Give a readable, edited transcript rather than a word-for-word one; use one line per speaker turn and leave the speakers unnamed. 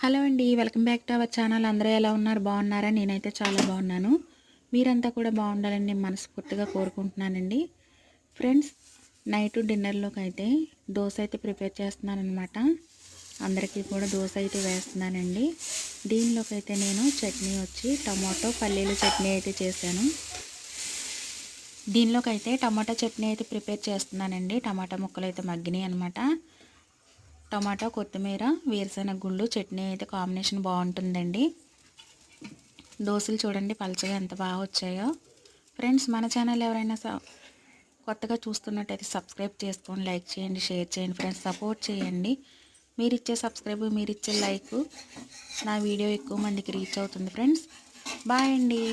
Hello అండి. Welcome back to our channel. అందరూ ఎలా ఉన్నారు? బాగున్నారా? నేనైతే చాలా బాగున్నాను. మీరంతా కూడా బాగుండాలని నేను మనస్ఫూర్తిగా కోరుకుంటున్నానండి. ఫ్రెండ్స్, నైట్ డిన్నర్లోకి అయితే దోశ అయితే ప్రిపేర్ చేస్తున్నానమాట. అందరికీ కూడా దోశ అయితే వేస్తున్నానండి. దీనిలోకి అయితే నేను చట్నీ వచ్చి టమాటో పల్లీలు చట్నీ అయితే చేశాను. దీనిలోకి అయితే టమాటా చట్నీ అయితే ప్రిపేర్ చేస్తున్నానండి. టమాటా ముక్కలు అయితే మగ్గినాయి అనమాట. టమాటా, కొత్తిమీర, వేరుశెనగ గుళ్ళు చట్నీ అయితే కాంబినేషన్ బాగుంటుందండి. దోశలు చూడండి పలచగా ఎంత బాగా వచ్చాయో. ఫ్రెండ్స్, మన ఛానల్ ఎవరైనా కొత్తగా చూస్తున్నట్టయితే సబ్స్క్రైబ్ చేసుకొని లైక్ చేయండి, షేర్ చేయండి ఫ్రెండ్స్. సపోర్ట్ చేయండి. మీరిచ్చే సబ్స్క్రైబ్, మీరిచ్చే లైక్ నా వీడియో ఎక్కువ మందికి రీచ్ అవుతుంది ఫ్రెండ్స్. బాయ్ అండి.